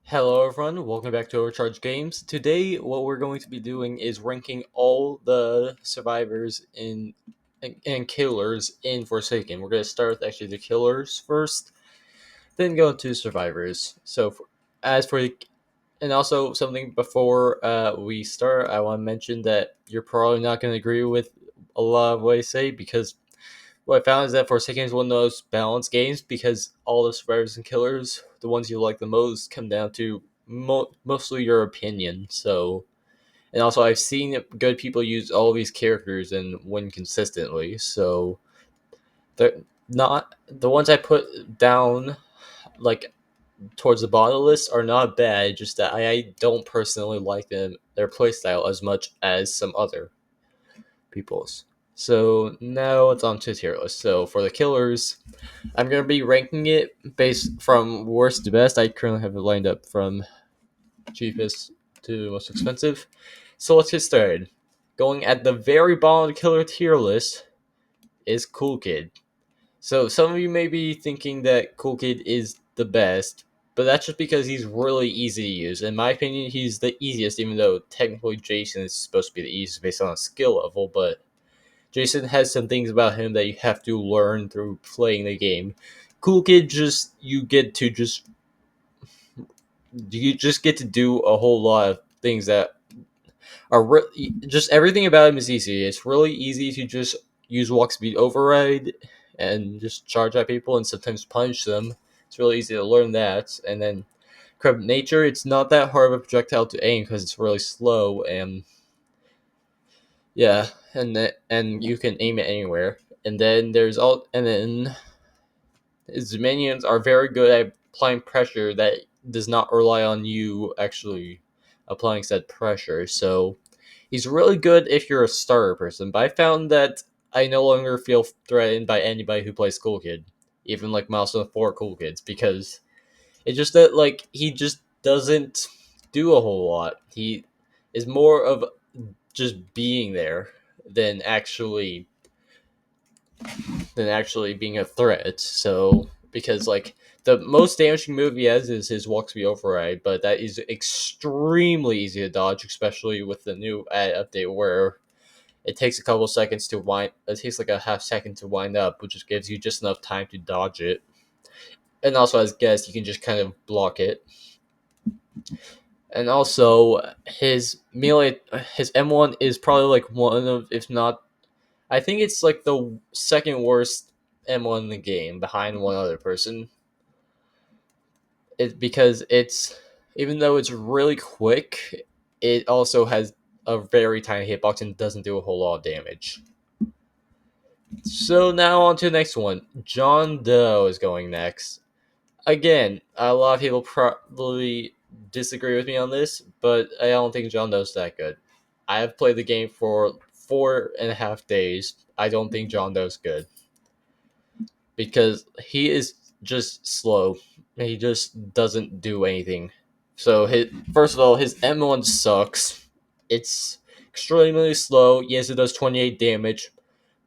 Hello everyone, welcome back to Overcharge Games. Today what we're going to be doing is ranking all the survivors and killers in Forsaken. We're going to start with actually the killers first, then go to survivors. As for the and also something before we start, I want to mention that you're probably not going to agree with a lot of what I say because what I found is that Forsaken is one of those balanced games because all the survivors and killers, the ones you like the most, come down to mostly your opinion. And also I've seen good people use all these characters and win consistently. So they're not the ones I put down like towards the bottom of the list are not bad. Just that I don't personally like their playstyle as much as some other people's. So now it's on to tier list. So for the killers, I'm gonna be ranking it based from worst to best. I currently have it lined up from cheapest to most expensive. So let's get started. Going at the very bottom of the killer tier list is Cool Kid. So some of you may be thinking that Cool Kid is the best, but that's just because he's really easy to use. In my opinion, he's the easiest, even though technically Jason is supposed to be the easiest based on a skill level, but Jason has some things about him that you have to learn through playing the game. Cool Kid you just get to do a whole lot of things that are just everything about him is easy. It's really easy to just use walk speed override and just charge at people and sometimes punch them. It's really easy to learn that. And then Corrupt Nature, it's not that hard of a projectile to aim because it's really slow and yeah, and you can aim it anywhere. And then his minions are very good at applying pressure that does not rely on you actually applying said pressure. So he's really good if you're a starter person, but I found that I no longer feel threatened by anybody who plays Cool Kid, even like Milestone 4 Cool Kids, because it's just that like he just doesn't do a whole lot. He is more of just being there than actually being a threat. So because like the most damaging move he has is his walk speed override, but that is extremely easy to dodge, especially with the new update where it takes a couple seconds to wind. It takes like a half second to wind up, which just gives you just enough time to dodge it. And also, as guess, you can just kind of block it. And also, his M1 is probably like one of, if not, I think it's like the second worst M1 in the game, behind one other person. Because it's even though it's really quick, it also has a very tiny hitbox and doesn't do a whole lot of damage. So now on to the next one. John Doe is going next. Again, a lot of people probably disagree with me on this, but I don't think John Doe's that good. I have played the game for 4.5 days. I don't think John Doe's good because he is just slow. He just doesn't do anything. So first of all, his M1 sucks. It's extremely slow. Yes, it does 28 damage,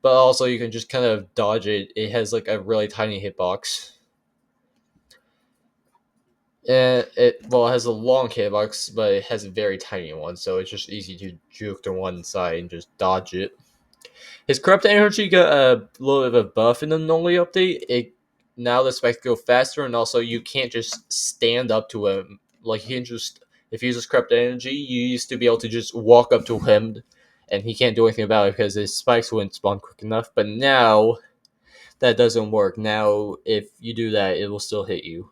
but also you can just kind of dodge it. It has like a really tiny hitbox. And it has a long hitbox, but it has a very tiny one, so it's just easy to juke to one side and just dodge it. His corrupt energy got a little bit of a buff in the Noli update. It now the spikes go faster, and also you can't just stand up to him. Like he can just if he uses corrupt energy, you used to be able to just walk up to him, and he can't do anything about it because his spikes wouldn't spawn quick enough. But now that doesn't work. Now if you do that, it will still hit you.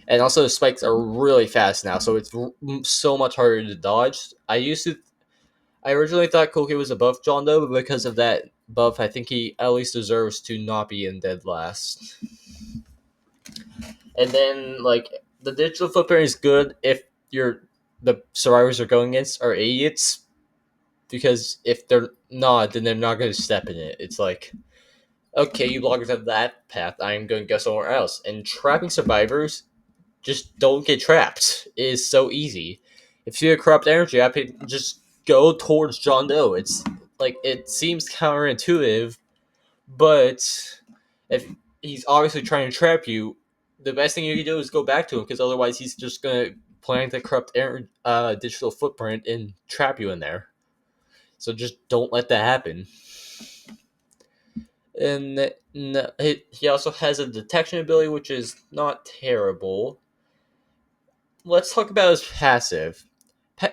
And also the spikes are really fast now, so it's so much harder to dodge. I originally thought Koke was above John Doe, but because of that buff, I think he at least deserves to not be in dead last. And then like the digital footprint is good if the survivors are going against are idiots, because if they're not, then they're not going to step in it. It's like, okay, you blockers have that path, I'm going to go somewhere else. And trapping survivors, just don't get trapped. It is so easy. If you have corrupt energy, I just go towards John Doe. It's like it seems counterintuitive, but if he's obviously trying to trap you, the best thing you can do is go back to him, because otherwise he's just gonna plant the corrupt digital footprint and trap you in there. So just don't let that happen. And he also has a detection ability, which is not terrible. Let's talk about his passive.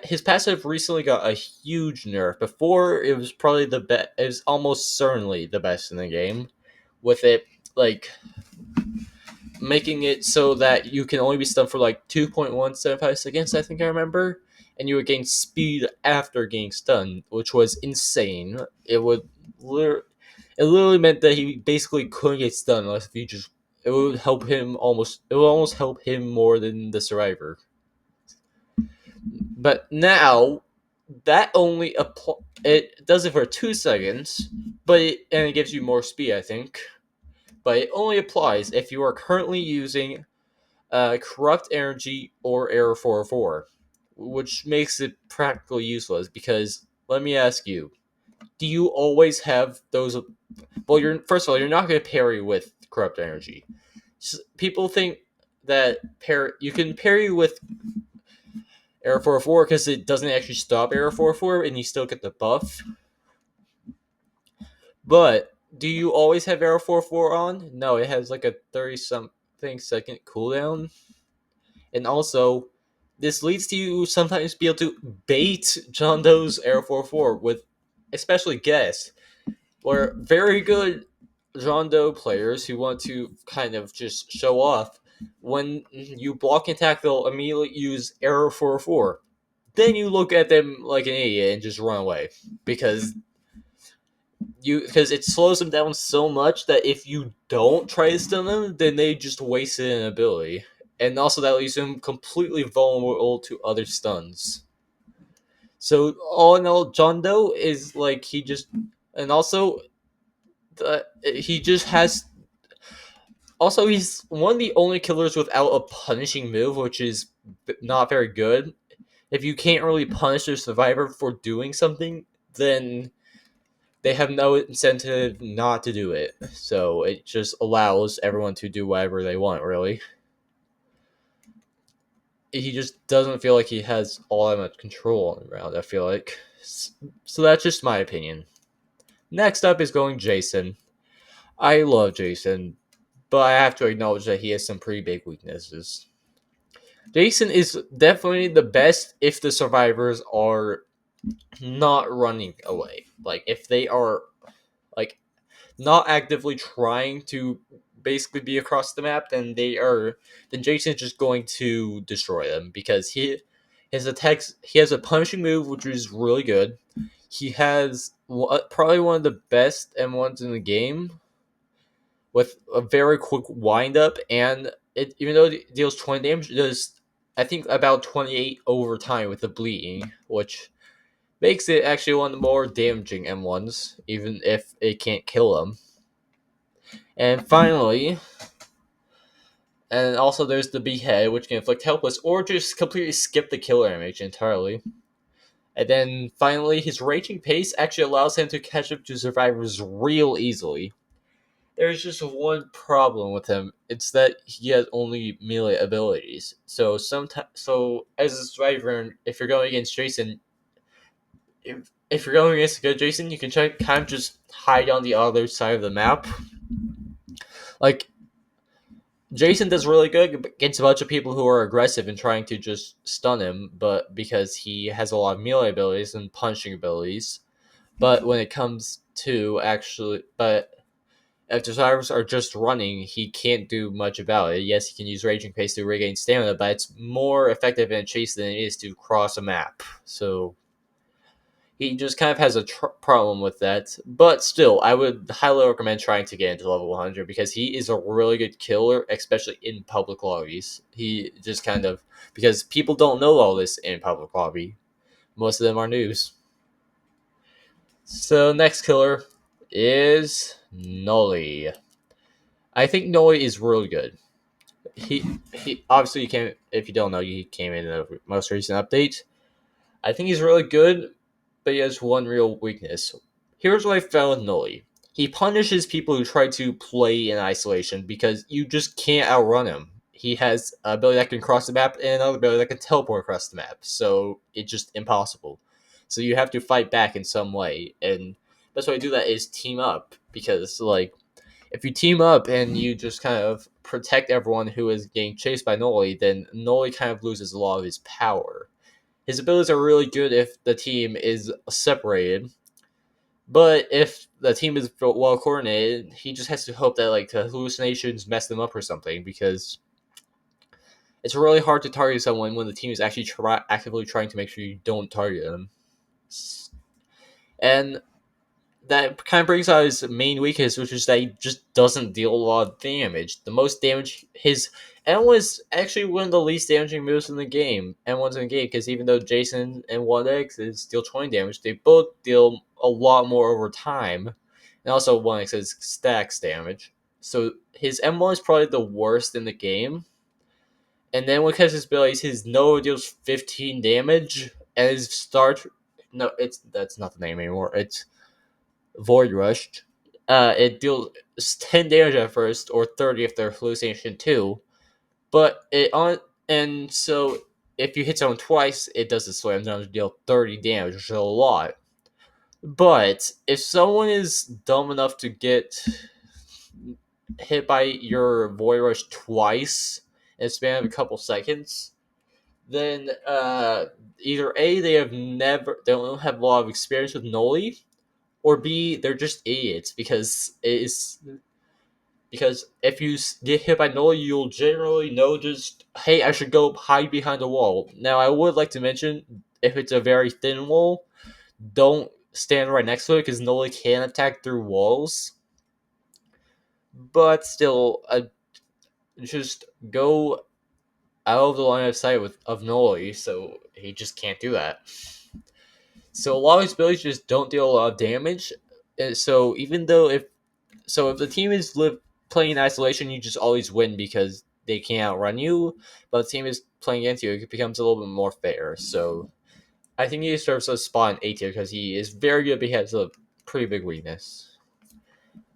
His passive recently got a huge nerf. Before, it was probably the best. It was almost certainly the best in the game, with it like making it so that you can only be stunned for like 2.175 seconds. I think I remember, and you would gain speed after getting stunned, which was insane. It literally meant that he basically couldn't get stunned unless if you just. It would help him almost. It would almost help him more than the survivor. But now that only it does it for 2 seconds, and it gives you more speed, I think. But it only applies if you are currently using corrupt energy or error 404, which makes it practically useless. Because let me ask you, do you always have those? Well, you're first of all, you're not going to parry with corrupt energy. People think that you can parry with Error 404 because it doesn't actually stop Error 404 and you still get the buff. But do you always have Error 404 on? No, it has like a 30 something second cooldown. And also, this leads to you sometimes be able to bait John Doe's Error 404 with especially guests, where very good John Doe players who want to kind of just show off, when you block and attack, they'll immediately use Error 404. Then you look at them like an idiot and just run away, because it slows them down so much that if you don't try to stun them, then they just wasted an ability, and also that leaves them completely vulnerable to other stuns. So all in all, John Doe is like he just, and also he just has. Also, he's one of the only killers without a punishing move, which is not very good. If you can't really punish a survivor for doing something, then they have no incentive not to do it. So it just allows everyone to do whatever they want, really. He just doesn't feel like he has all that much control on the round, I feel like. So that's just my opinion. Next up is going Jason. I love Jason, but I have to acknowledge that he has some pretty big weaknesses. Jason is definitely the best if the survivors are not running away. Like, if they are, like, not actively trying to basically be across the map, then Jason's just going to destroy them, because his attacks, he has a punishing move which is really good. He has probably one of the best M1s in the game, with a very quick wind up, and even though it deals 20 damage, it does I think about 28 over time with the bleeding, which makes it actually one of the more damaging M1s, even if it can't kill them. And finally, and also there's the Behead, which can inflict helpless or just completely skip the kill animation entirely. And then finally, his raging pace actually allows him to catch up to survivors real easily. There's just one problem with him. It's that he has only melee abilities. So as a survivor, if you're going against Jason, if you're going against a good Jason, you can try kind of just hide on the other side of the map. Like, Jason does really good against a bunch of people who are aggressive and trying to just stun him, but because he has a lot of melee abilities and punching abilities. But when it comes to but if the survivors are just running, he can't do much about it. Yes, he can use Raging Pace to regain stamina, but it's more effective in a chase than it is to cross a map. So he just kind of has a problem with that. But still, I would highly recommend trying to get into level 100, because he is a really good killer, especially in public lobbies. He just kind of, because people don't know all this in public lobby. Most of them are noobs. So next killer is Noli. I think Noli is really good. He obviously came. If you don't know, he came in the most recent update. I think he's really good, but he has one real weakness. Here's what I found with Noli. He punishes people who try to play in isolation, because you just can't outrun him. he has an ability that can cross the map and another ability that can teleport across the map. So it's just impossible. So you have to fight back in some way, and best way to do that is team up because like if you team up and you just kind of protect everyone who is getting chased by Noli, then Noli kind of loses a lot of his power. His abilities are really good if the team is separated, but if the team is well coordinated, he just has to hope that like the hallucinations mess them up or something because it's really hard to target someone when the team is actually actively trying to make sure you don't target them. And that kind of brings out his main weakness, which is that he just doesn't deal a lot of damage. The most damage, his N1 is actually one of the least damaging moves in the game. N1's in the game because even though Jason and 1X is deal 20 damage, they both deal a lot more over time. And also 1X is stacks damage. So his M1 is probably the worst in the game. And then when it comes to his abilities, his Nova deals 15 damage, and his start. No, that's not the name anymore. It's Void Rush. It deals 10 damage at first, or 30 if they're hallucination too. But it on and so if you hit someone twice, it does the slam down to deal 30 damage, which is a lot. But if someone is dumb enough to get hit by your Void Rush twice in a span of a couple seconds, then either A, they don't have a lot of experience with Noli, or B, they're just idiots because if you get hit by Noli, you'll generally know just, hey, I should go hide behind a wall. Now, I would like to mention, if it's a very thin wall, don't stand right next to it because Noli can attack through walls. But still, just go out of the line of sight of Noli, so he just can't do that. So a lot of his abilities just don't deal a lot of damage. And so even though if the team is playing in isolation, you just always win because they can't outrun you. But the team is playing against you, it becomes a little bit more fair. So I think he deserves a spot in A tier because he is very good, but he has a pretty big weakness.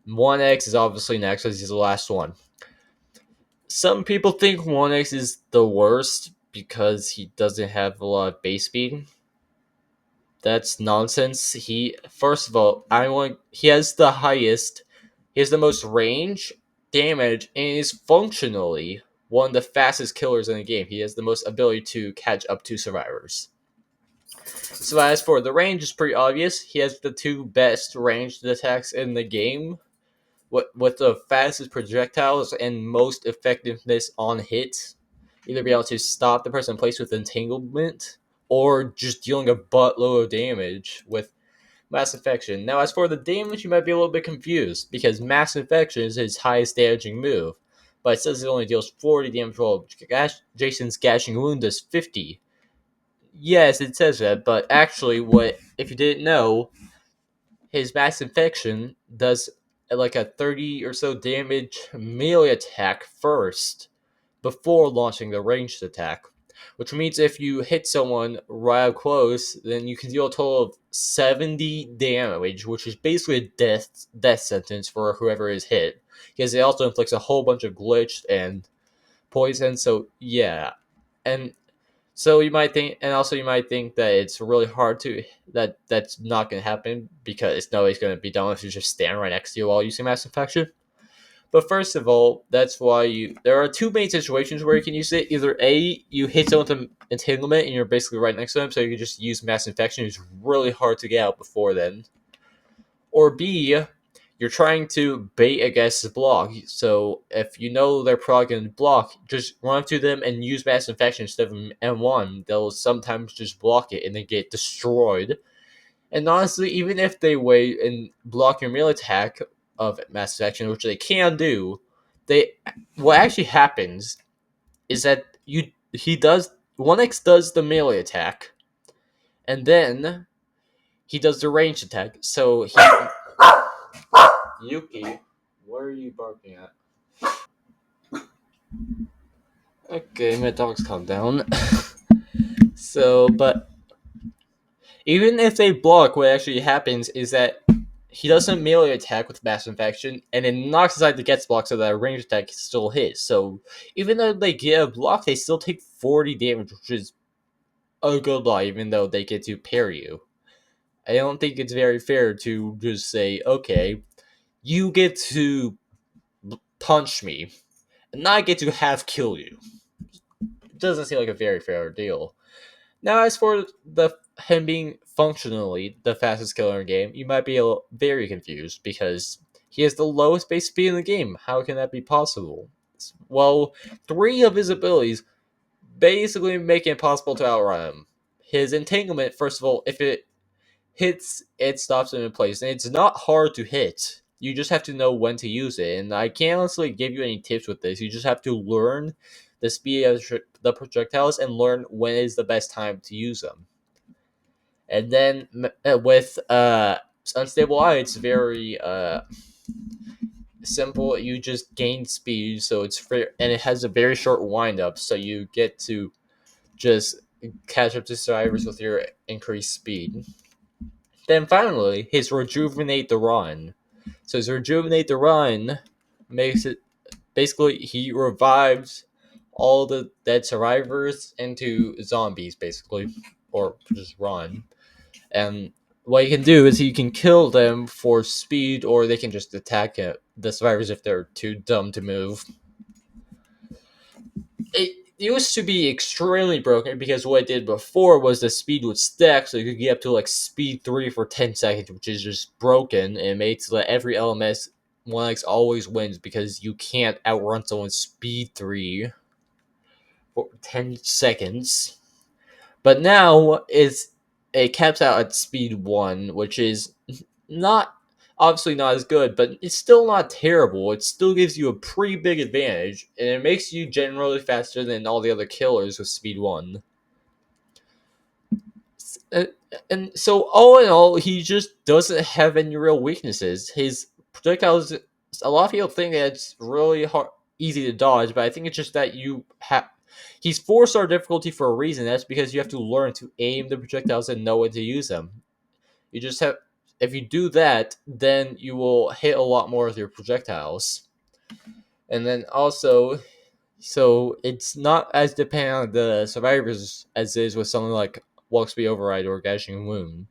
1X is obviously next because he's the last one. Some people think 1X is the worst because he doesn't have a lot of base speed. That's nonsense. He first of all, he has the highest, he has the most range, damage, and is functionally one of the fastest killers in the game. He has the most ability to catch up to survivors. So as for the range, it's pretty obvious. He has the two best ranged attacks in the game, with the fastest projectiles and most effectiveness on hit. Either be able to stop the person in place with entanglement, or just dealing a buttload of damage with Mass Infection. Now, as for the damage, you might be a little bit confused, because Mass Infection is his highest damaging move, but it says it only deals 40 damage while Jason's Gashing Wound does 50. Yes, it says that, but actually, what if you didn't know, his Mass Infection does like a 30 or so damage melee attack first, before launching the ranged attack. Which means if you hit someone right up close, then you can deal a total of 70 damage, which is basically a death sentence for whoever is hit. Because it also inflicts a whole bunch of glitch and poison, so yeah. And so you might think, and also you might think that it's really hard to, that's not going to happen because nobody's going to be done if you just stand right next to you while using Mass Infection. But first of all, that's why there are two main situations where you can use it. Either A, you hit someone with an entanglement and you're basically right next to them, so you can just use Mass Infection. It's really hard to get out before then. Or B, you're trying to bait a guest's block. So if you know they're probably going to block, just run up to them and use Mass Infection instead of M1. They'll sometimes just block it and then get destroyed. And honestly, even if they wait and block your melee attack of Mass Infection, which they can do, they what actually happens is that he does 1X does the melee attack, and then he does the ranged attack. So he Yuki, what are you barking at? Okay, my dog's calm down. So, but even if they block, what actually happens is that he doesn't melee attack with Mass Infection, and it knocks aside the Gets block so that a ranged attack still hits. So even though they get a block, they still take 40 damage, which is a good lot, even though they get to parry you. I don't think it's very fair to just say, okay, you get to punch me, and I get to half kill you. It doesn't seem like a very fair deal. Now, as for the him being functionally the fastest killer in the game, you might be very confused because he has the lowest base speed in the game. How can that be possible? Well, three of his abilities basically make it impossible to outrun him. His entanglement, first of all, if it hits, it stops him in place, and it's not hard to hit. You just have to know when to use it, and I can't honestly give you any tips with this. You just have to learn the speed of the projectiles and learn when is the best time to use them. And then with unstable eye, it's very simple. You just gain speed, so it's free, and it has a very short wind up, so you get to just catch up to survivors with your increased speed. Then finally, his Rejuvenate the Run. So his Rejuvenate the Run makes it basically he revives all the dead survivors into zombies, basically, or just run. And what you can do is you can kill them for speed, or they can just attack the survivors if they're too dumb to move. It used to be extremely broken because what it did before was the speed would stack, so you could get up to like speed 3 for 10 seconds, which is just broken, and it makes so that every LMS 1x always wins because you can't outrun someone's speed 3 for 10 seconds. But now it caps out at speed 1, which is not obviously not as good, but it's still not terrible. It still gives you a pretty big advantage, and it makes you generally faster than all the other killers with speed 1. Uh, And so, all in all, he just doesn't have any real weaknesses. His projectiles, a lot of people think that it's really easy to dodge, but I think it's just that you have. He's 4-star difficulty for a reason. That's because you have to learn to aim the projectiles and know when to use them. You just have, if you do that, then you will hit a lot more with your projectiles. And then also, so it's not as dependent on the survivors as it is with something like Walk Speed Override or Gashing Wound.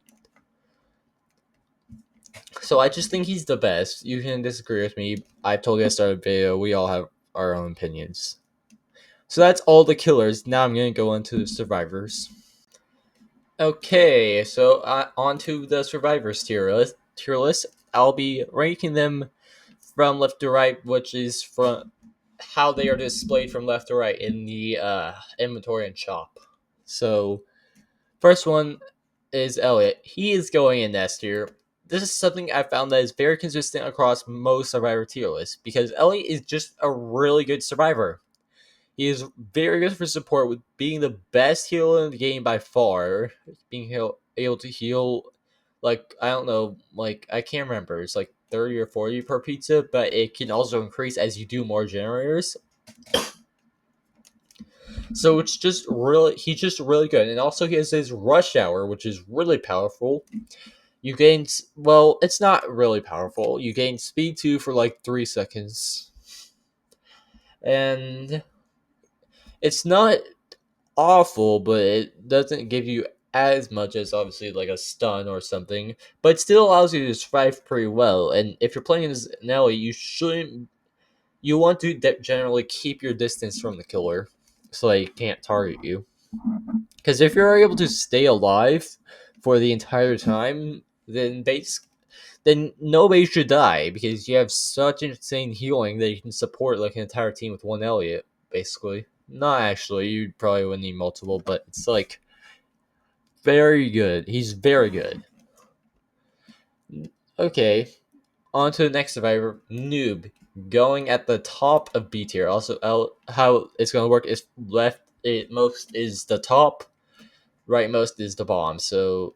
So I just think he's the best. You can disagree with me. I told you I started a video. We all have our own opinions. So that's all the killers. Now I'm going to go into the survivors. Okay, so on to the survivors tier list. I'll be ranking them from left to right, which is from how they are displayed from left to right in the inventory and shop. So, first one is Elliot. He is going in S tier. This is something I found that is very consistent across most survivor tier lists because Elliot is just a really good survivor. He is very good for support, with being the best healer in the game by far. Being able to heal, like, I don't know, like, I can't remember. It's like 30 or 40 per pizza, but it can also increase as you do more generators. So it's just really, he's just really good. And also he has his Rush Hour, which is really powerful. You gain, well, it's not really powerful. You gain speed 2 for like 3 seconds. And it's not awful, but it doesn't give you as much as obviously like a stun or something. But it still allows you to survive pretty well. And if you're playing as Nelly, you shouldn't. You want to generally keep your distance from the killer, so they can't target you. Because if you're able to stay alive for the entire time, then nobody should die because you have such insane healing that you can support like an entire team with one Elliot, basically. Not actually, you probably would need multiple, but it's like very good. He's very good. Okay, on to the next survivor, Noob, going at the top of B tier. Also, how it's gonna work is left it most is the top, right most is the bottom. So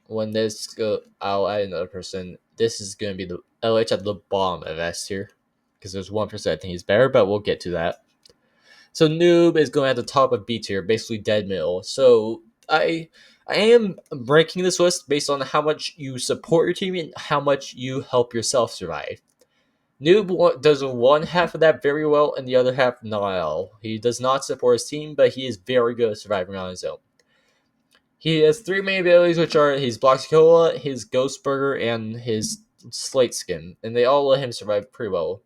when this go, I'll add another person. This is gonna be the LH at the bottom of S tier because there's 1% I think he's better, but we'll get to that. So Noob is going at the top of B tier, basically dead middle. So I am ranking this list based on how much you support your team and how much you help yourself survive. Noob does one half of that very well, and the other half not at all. He does not support his team, but he is very good at surviving on his own. He has three main abilities, which are his Bloxicola, his Ghost Burger, and his Slate Skin, and they all let him survive pretty well.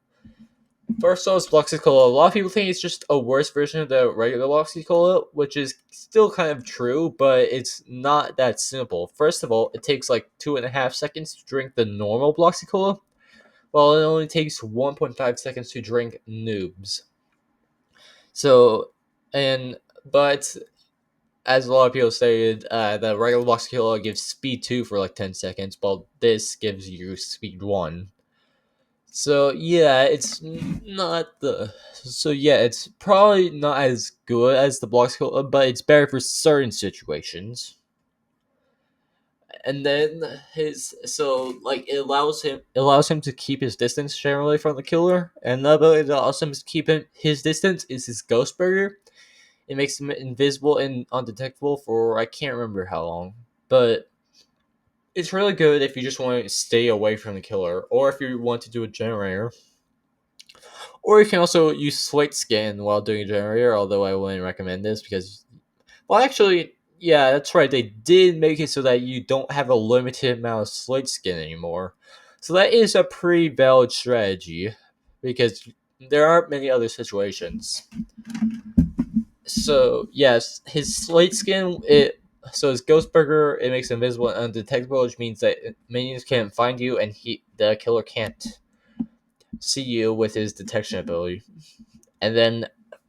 First of all, is Bloxicola. A lot of people think it's just a worse version of the regular Bloxicola, which is still kind of true, but it's not that simple. First of all, it takes like 2.5 seconds to drink the normal Bloxicola, while it only takes 1.5 seconds to drink Noobs. So, and but as a lot of people stated, the regular Bloxicola gives speed 2 for like 10 seconds, while this gives you speed 1. So yeah, it's probably not as good as the Bloxicola, but it's better for certain situations. And then it allows him to keep his distance generally from the killer. And the ability that allows him to keep his distance is his Ghost Burger. It makes him invisible and undetectable for I can't remember how long, but it's really good if you just want to stay away from the killer, or if you want to do a generator. Or you can also use Slate Scan while doing a generator, although I wouldn't recommend this because, well, actually, yeah, that's right. They did make it so that you don't have a limited amount of Slate Skin anymore. So that is a pretty valid strategy because there aren't many other situations. So yes, his Slate Skin his Ghost Burger, it makes him invisible and undetectable, which means that minions can't find you and the killer can't see you with his detection ability. And then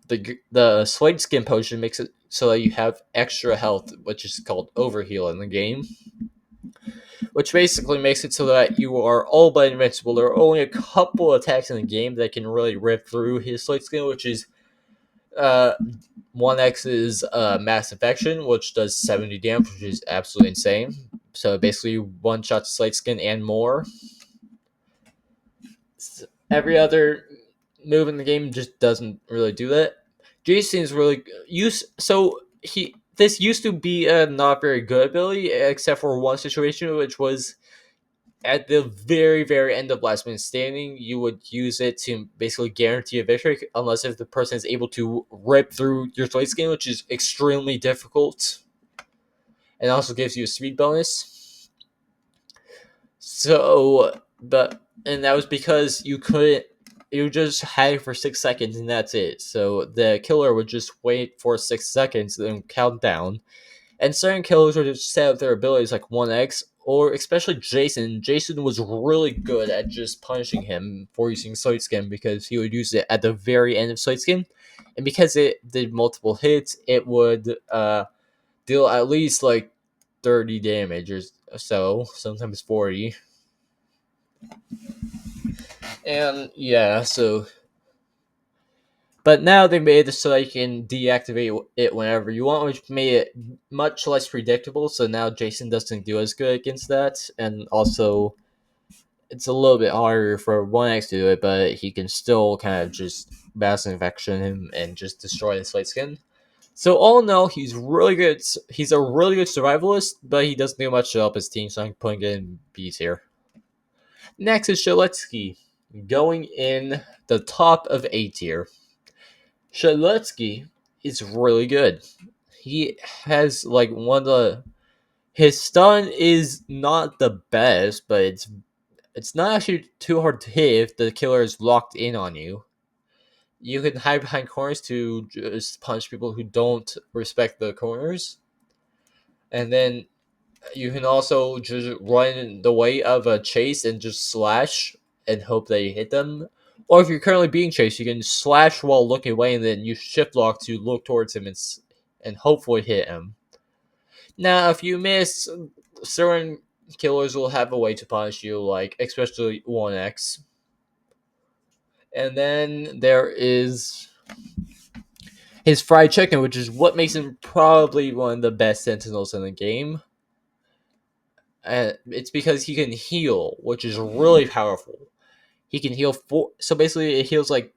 the Slate Skin potion makes it so that you have extra health, which is called Overheal in the game, which basically makes it so that you are all but invincible. There are only a couple attacks in the game that can really rip through his Slate Skin, which is uh, 1X's Mass Infection, which does 70 damage, which is absolutely insane. So basically, one shot to Slate Skin and more. Every other move in the game just doesn't really do that. Jason is really use so he this used to be a not very good ability, except for one situation, which was at the very very end of last minute standing. You would use it to basically guarantee a victory, unless if the person is able to rip through your Slate Skin, which is extremely difficult, and also gives you a speed bonus. And that was because you just had it for 6 seconds and that's it. So the killer would just wait for 6 seconds, then count down. And certain killers would just set up their abilities like 1X, or especially Jason. Jason was really good at just punishing him for using Slate Skin because he would use it at the very end of Slate Skin. And because it did multiple hits, it would deal at least like 30 damage or so, sometimes 40. And yeah, so but now they made it so that you can deactivate it whenever you want, which made it much less predictable. So now Jason doesn't do as good against that, and also it's a little bit harder for 1X to do it, but he can still kind of just mass infection him and just destroy the Slate Skin. So all in all, he's really good. He's a really good survivalist, but he doesn't do much to help his team, so I'm putting it in B's here. Next is Shaletsky, going in the top of A tier. Shaletsky is really good. He has like one of the his stun is not the best, but it's not actually too hard to hit if the killer is locked in on you. You can hide behind corners to just punch people who don't respect the corners, and then you can also just run the way of a chase and just slash and hope that you hit them. Or if you're currently being chased, you can slash while looking away and then use shift lock to look towards him and hopefully hit him. Now, if you miss, certain killers will have a way to punish you, like especially 1X. And then there is his fried chicken, which is what makes him probably one of the best sentinels in the game. And it's because he can heal, which is really powerful. He can heal so basically it heals like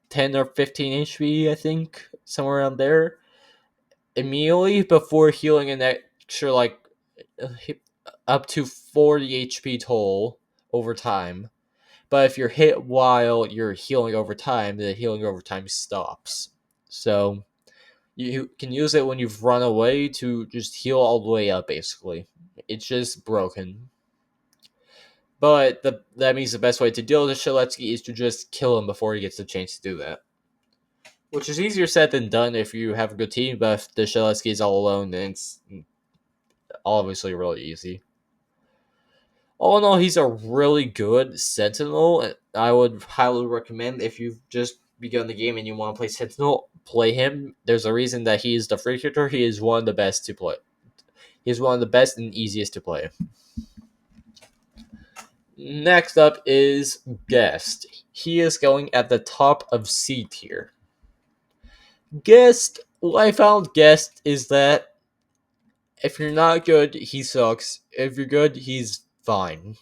10 or 15 HP, I think, somewhere around there. immediately before healing an extra like uh, up to 40 HP total over time. But if you're hit while you're healing over time, the healing over time stops. So you can use it when you've run away to just heal all the way up, basically. It's just broken. But that means the best way to deal with Shaletsky is to just kill him before he gets the chance to do that. Which is easier said than done if you have a good team, but if the Shaletsky is all alone, then it's obviously really easy. All in all, he's a really good Sentinel. And I would highly recommend if you've just begun the game and you want to play Sentinel, play him. There's a reason that he is the free character. He is one of the best to play. He's one of the best and easiest to play. Next up is Guest. He is going at the top of C tier. Guest, what I found Guest is that if you're not good, he sucks. If you're good, he's fine.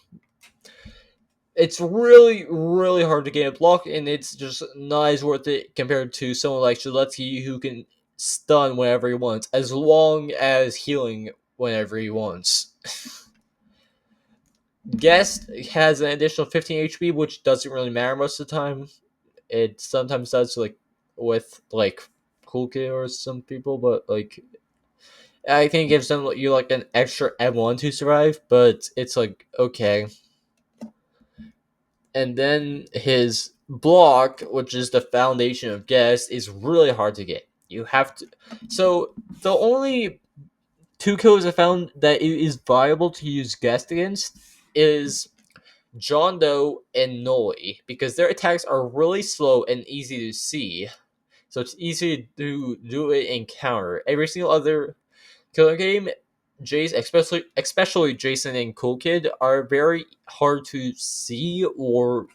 It's really, really hard to get a block, and it's just not as worth it compared to someone like Shaletsky who can stun whenever he wants, as long as healing whenever he wants. Guest has an additional 15 HP, which doesn't really matter most of the time. It sometimes does, like, with, like, Cool Kid or some people, but, like, I think it gives them you, like, an extra M1 to survive, but it's, like, okay. And then his block, which is the foundation of Guest, is really hard to get. You have to. So the only two kills I found that it is viable to use Guest against is John Doe and Noi, because their attacks are really slow and easy to see. So it's easy to do it in counter. Every single other killer game, Jace, especially Jason and Cool Kid, are very hard to see or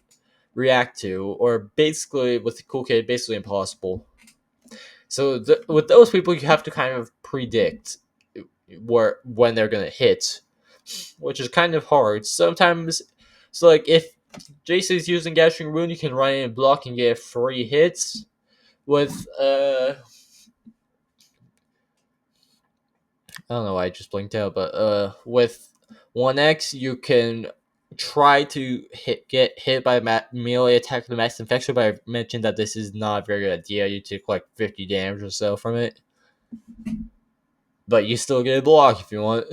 react to, or basically with Cool Kid, basically impossible. So with those people, you have to kind of predict when they're gonna hit, which is kind of hard. Sometimes, so like if Jason's using Gathering Rune, you can run in and block and get 3 hits. With I don't know why I just blinked out, but with 1x you can try to get hit by melee attack with the max infection, but I mentioned that this is not a very good idea. You take like 50 damage or so from it, but you still get a block if you want.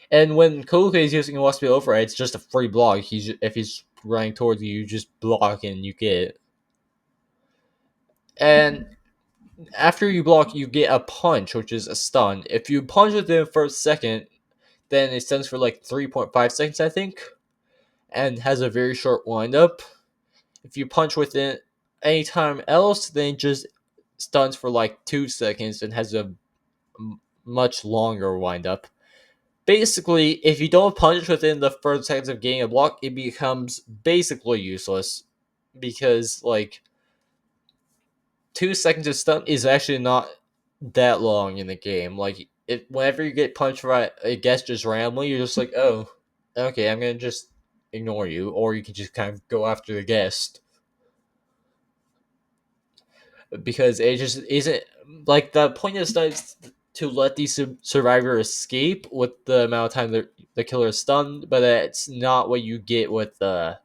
And when Koke is using a Wasp Override, it's just a free block. If he's running towards you, you just block and you get it. And after you block, you get a punch, which is a stun. If you punch within the first second, then it stuns for like 3.5 seconds, I think, and has a very short windup. If you punch within any time else, then it just stuns for like 2 seconds and has a much longer windup. Basically, if you don't punch within the first seconds of getting a block, it becomes basically useless because like 2 seconds of stun is actually not that long in the game. Like whenever you get punched right, I guess just randomly, you're just like, oh, okay, I'm gonna just ignore you, or you can just kind of go after the guest because it just isn't like the point of stun is to let the survivor escape with the amount of time the killer is stunned, but that's not what you get with the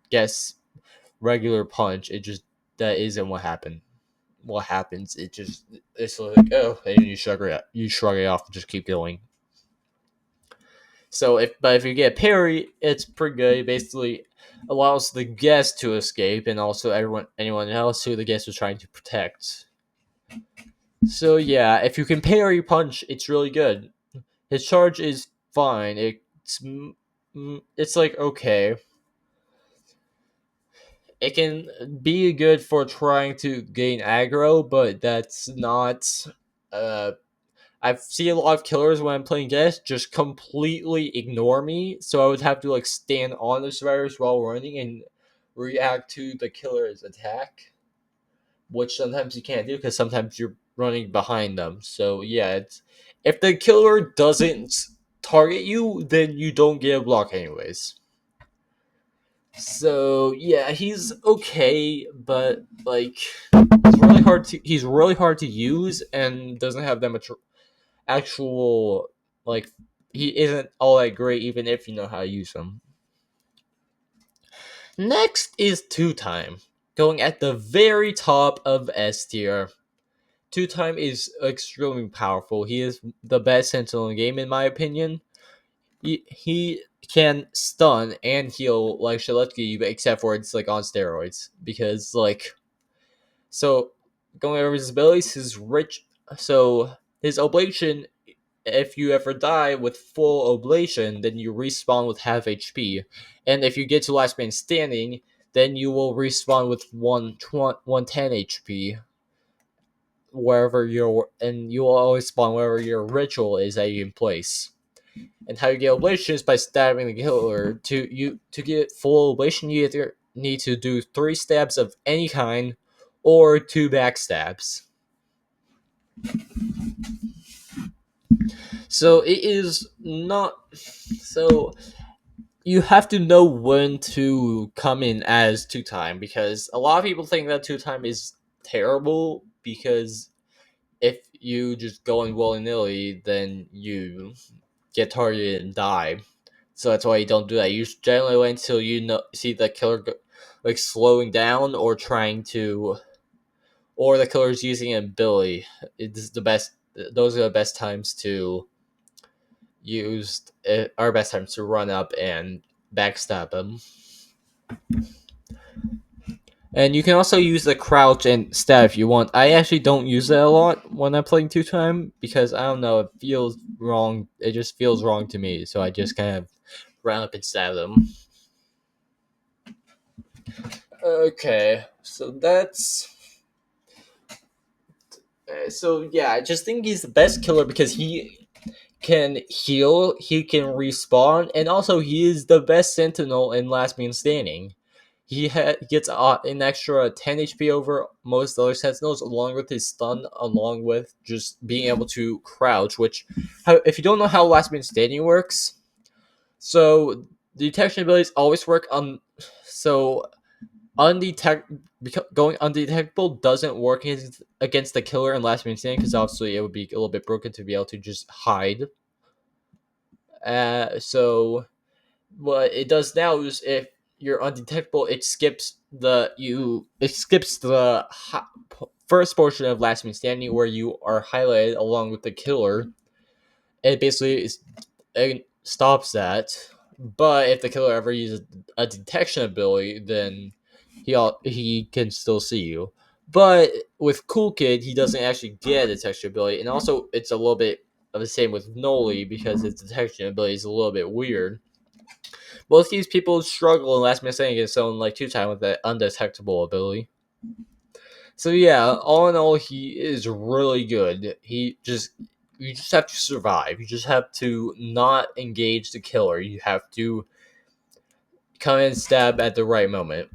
guess regular punch. It just that isn't what happened. What happens? It's like oh, and you shrug it off and just keep going. So if you get parry, it's pretty good. It basically allows the guest to escape and also anyone else who the guest was trying to protect. So yeah, if you can parry punch, it's really good. His charge is fine. It's like okay. It can be good for trying to gain aggro, but that's not. I've seen a lot of killers when I'm playing guest just completely ignore me, so I would have to like stand on the survivors while running and react to the killer's attack, which sometimes you can't do because sometimes you're running behind them. So yeah, if the killer doesn't target you, then you don't get a block anyways. So yeah, he's okay, but like he's really hard to use and doesn't have that much actual like he isn't all that great even if you know how to use him. Next is Two Time, going at the very top of S tier. Two Time is extremely powerful. He is the best sentinel in the game in my opinion. He can stun and heal like Shalutki, except for it's like on steroids because like so going over his abilities, his rich so his oblation. If you ever die with full oblation, then you respawn with half HP, and if you get to last man standing, then you will respawn with 110 HP wherever your and you will always spawn wherever your ritual is that you in place. And how you get oblation is by stabbing the killer. To get full oblation, you either need to do 3 stabs of any kind, or 2 backstabs. So it is not so you have to know when to come in as Two Time because a lot of people think that Two Time is terrible because if you just go in willy nilly, then you get targeted and die. So that's why you don't do that. You generally wait until you know see the killer like slowing down or trying to, or the killer's using an ability. It's the best. Those are the best times to use. Our best times to run up and backstab them. And you can also use the crouch and stab if you want. I actually don't use that a lot when I'm playing Two Time because I don't know, it feels wrong. It just feels wrong to me, so I just kind of run up and stab them. Okay, so that's so yeah. I just think he's the best killer because he can heal, he can respawn, and also he is the best sentinel in Last Man Standing. Gets an extra 10 HP over most other sentinels, along with his stun, along with just being able to crouch. Which, if you don't know how Last Man Standing works, so the detection abilities always work on. So going undetectable doesn't work against the killer in Last Man Standing because obviously it would be a little bit broken to be able to just hide. So what it does now is if you're undetectable, it skips the first portion of Last Man Standing where you are highlighted along with the killer. It basically it stops that. But if the killer ever uses a detection ability, then he can still see you. But with Cool Kid, he doesn't actually get a detection ability, and also it's a little bit of the same with Noli because his detection ability is a little bit weird. Both these people struggle in Last Man Standing against someone like Two Time with that undetectable ability. So yeah, all in all, he is really good. You just have to survive. You just have to not engage the killer. You have to come and stab at the right moment.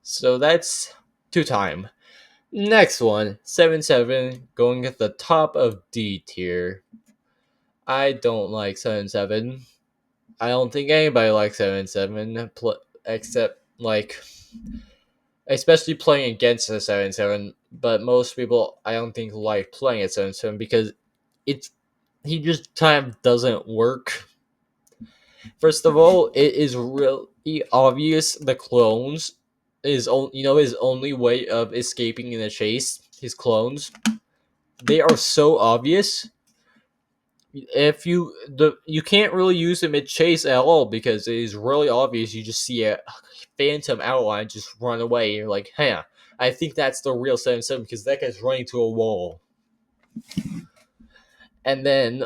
So that's Two Time. Next one, 7-7, going at the top of D tier. I don't like 7-7. I don't think anybody likes 7-7, except like especially playing against a 7-7. But most people, I don't think, like playing at 7-7 because it's he just kind of doesn't work. First of all, it is really obvious the clones his only way of escaping in a chase. His clones, they are so obvious. If you can't really use him at chase at all because it is really obvious. You just see a phantom outline just run away. You're like, hey, I think that's the real 7-7 because that guy's running to a wall. And then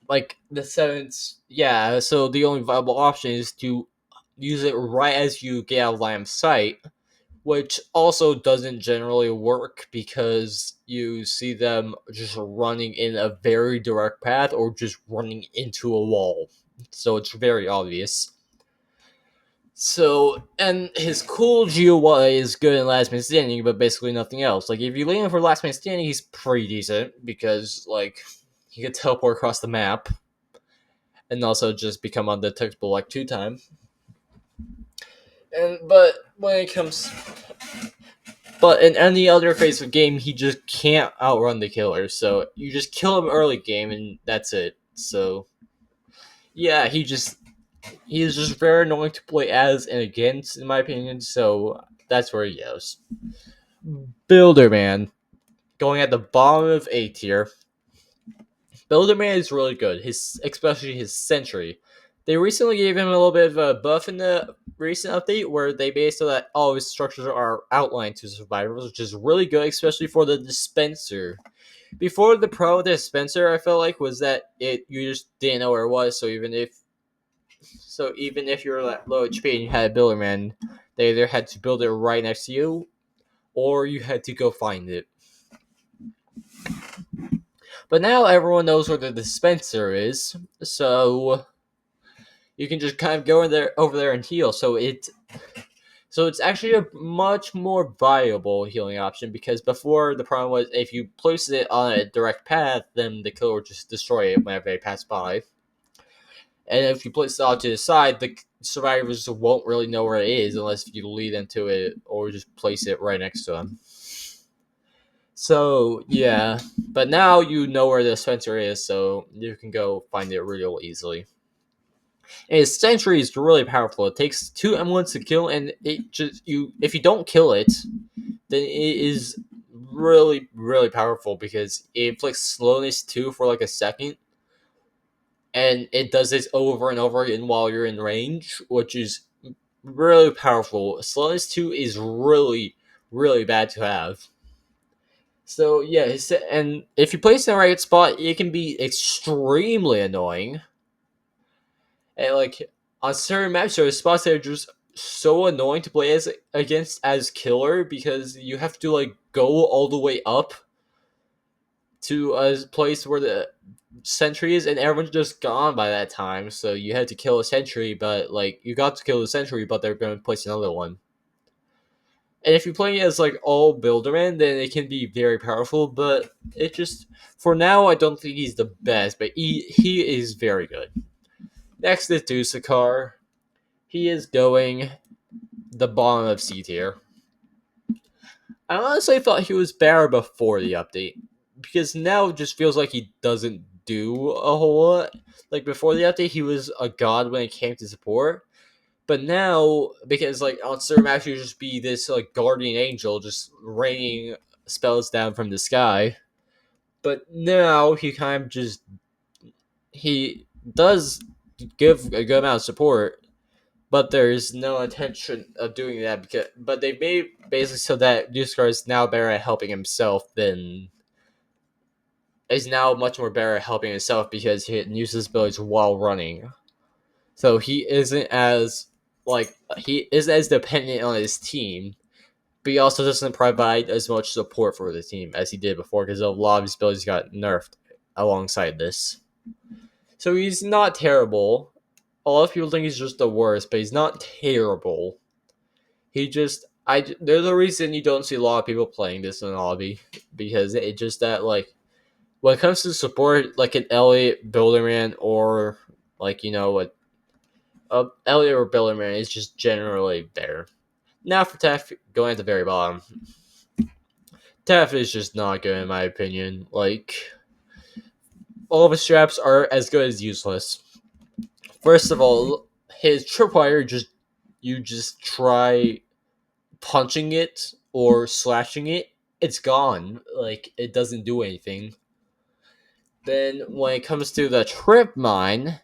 like the seventh, yeah. So the only viable option is to use it right as you get out of line of sight, which also doesn't generally work because you see them just running in a very direct path or just running into a wall. So it's very obvious. So, and his cool GUI is good in Last Man Standing, but basically nothing else. Like, if you lean for Last Man Standing, he's pretty decent because, like, he can teleport across the map and also just become undetectable like Two Time. But when it comes, but in any other phase of game, he just can't outrun the killer. So you just kill him early game, and that's it. So yeah, he is just very annoying to play as and against, in my opinion. So that's where he goes. Builder Man, going at the bottom of A tier. Builder Man is really good. Especially his Sentry. They recently gave him a little bit of a buff in the recent update where they made so that all his structures are outlined to survivors, which is really good, especially for the dispenser. Before the pro dispenser, I felt like was that it you just didn't know where it was. So even if you're at low HP and you had a Builder Man, they either had to build it right next to you, or you had to go find it. But now everyone knows where the dispenser is, so you can just kind of go in there over there and heal. So it's actually a much more viable healing option because before the problem was if you place it on a direct path, then the killer would just destroy it whenever they pass by. And if you place it off to the side, the survivors won't really know where it is unless you lead them to it or just place it right next to them. So yeah, but now you know where the dispenser is, so you can go find it real easily. And his Sentry is really powerful. It takes 2 emeralds to kill, and it just you if you don't kill it, then it is really really powerful because it inflicts slowness 2 for like a second, and it does this over and over again while you're in range, which is really powerful. Slowness 2 is really really bad to have. So yeah, and if you place it in the right spot, it can be extremely annoying. And like on certain maps, there are spots that are just so annoying to play as against as killer because you have to like go all the way up to a place where the sentry is, and everyone's just gone by that time. So you had to kill a sentry, but like you got to kill the sentry, but they're going to place another one. And if you're playing it as like all Builderman, then it can be very powerful. But it just for now, I don't think he's the best, but he is very good. Next is Dusakar. He is going the bottom of C tier. I honestly thought he was better before the update because now it just feels like he doesn't do a whole lot. Like before the update, he was a god when it came to support. But now, because like on certain maps, you just be this like guardian angel, just raining spells down from the sky. But now he does give a good amount of support, but there's no intention of doing that but they made basically so that Duskar is now better at helping himself than is now much more better at helping himself because he uses abilities while running. So he is as dependent on his team, but he also doesn't provide as much support for the team as he did before because a lot of his abilities got nerfed alongside this. So he's not terrible. A lot of people think he's just the worst, but he's not terrible. There's a reason you don't see a lot of people playing this in the lobby because it just that like when it comes to support like an Elliot Builderman or like what Elliot or Builderman is just generally better. Now for Tef going at the very bottom. Tef is just not good in my opinion. Like all of his straps are as good as useless. First of all, his tripwire you just try punching it or slashing it, it's gone. Like it doesn't do anything. Then when it comes to the trip mine,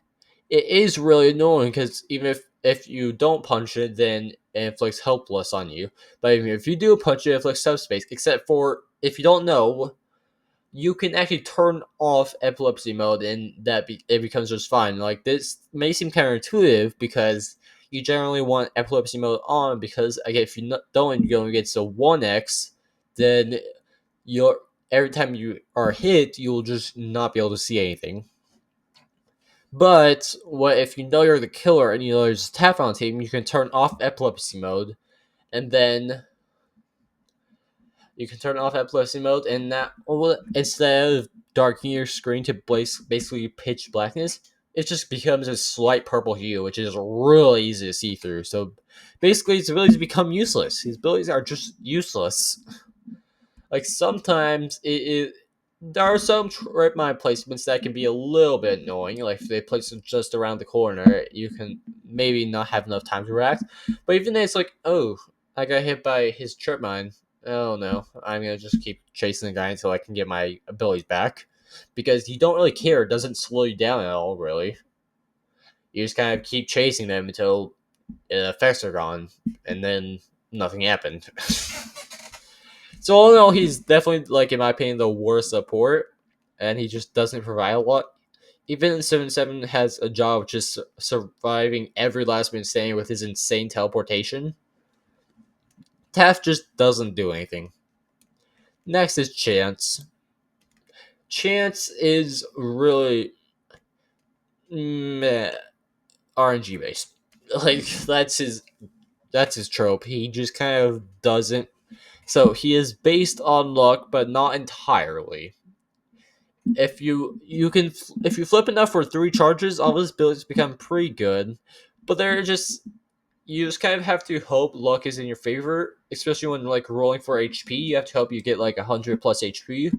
it is really annoying because even if you don't punch it, then it inflicts helpless on you. But even if you do punch it, it inflicts subspace. Except for if you don't know, you can actually turn off epilepsy mode, and it becomes just fine. Like this may seem counterintuitive because you generally want epilepsy mode on because again, if you don't go against a 1x, then you're every time you are hit, you'll just not be able to see anything. But what if you know you're the killer and you know there's a tap on the team, you can turn off epilepsy mode, and then you can turn off epilepsy mode, and that instead of darkening your screen to basically pitch blackness, it just becomes a slight purple hue, which is really easy to see through. So basically, his abilities become useless. His abilities are just useless. Like sometimes it there are some trip mine placements that can be a little bit annoying. Like if they place it just around the corner, you can maybe not have enough time to react. But even then, it's like, oh, I got hit by his trip mine. Oh no, I'm gonna just keep chasing the guy until I can get my abilities back, because you don't really care. It doesn't slow you down at all, really. You just kind of keep chasing them until effects are gone, and then nothing happened. So all in all, he's definitely, like, in my opinion, the worst support, and he just doesn't provide a lot. Even 7-7 has a job of just surviving every last minute standing with his insane teleportation. Taft just doesn't do anything. Next is Chance. Chance is really meh, RNG based. Like that's his trope. He just kind of doesn't. So he is based on luck, but not entirely. If you flip enough for 3 charges, all his abilities become pretty good. But they're just you just kind of have to hope luck is in your favor, especially when like rolling for HP. You have to hope you get like 100 plus HP.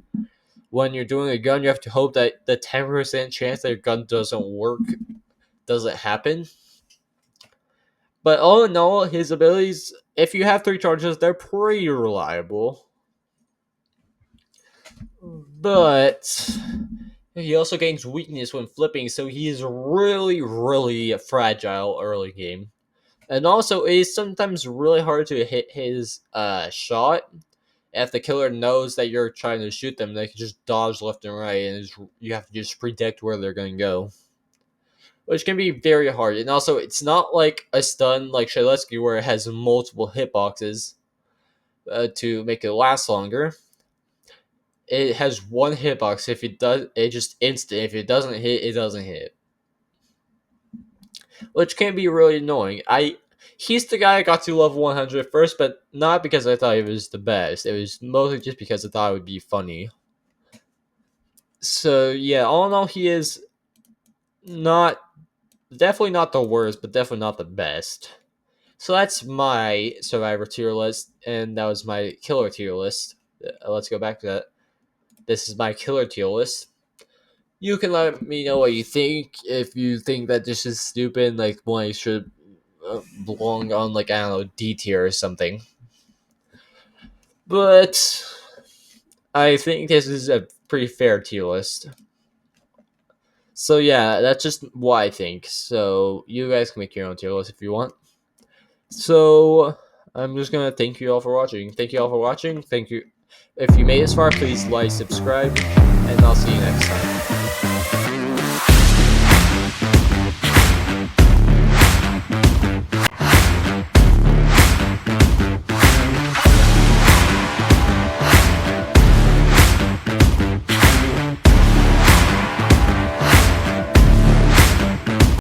When you're doing a gun, you have to hope that the 10% chance that your gun doesn't work doesn't happen. But all in all, his abilities, if you have 3 charges, they're pretty reliable. But he also gains weakness when flipping, so he is really, really fragile early game. And also, it is sometimes really hard to hit his shot. If the killer knows that you're trying to shoot them, they can just dodge left and right, and you have to just predict where they're going to go, which can be very hard. And also, it's not like a stun like Shaletsky where it has multiple hitboxes to make it last longer. It has one hitbox. If it does, it just instant. If it doesn't hit, it doesn't hit, which can be really annoying. He's the guy I got to level 100 first, but not because I thought he was the best. It was mostly just because I thought it would be funny. So yeah, all in all, he is not definitely not the worst, but definitely not the best. So that's my survivor tier list, and that was my killer tier list. Let's go back to that. This is my killer tier list. You can let me know what you think. If you think that this is stupid, like one should belong on, like, I don't know, D tier or something. But I think this is a pretty fair tier list. So yeah, that's just what I think. So you guys can make your own tier list if you want. So I'm just gonna thank you all for watching. Thank you all for watching. Thank you. If you made this far, please like, subscribe, and I'll see you next time.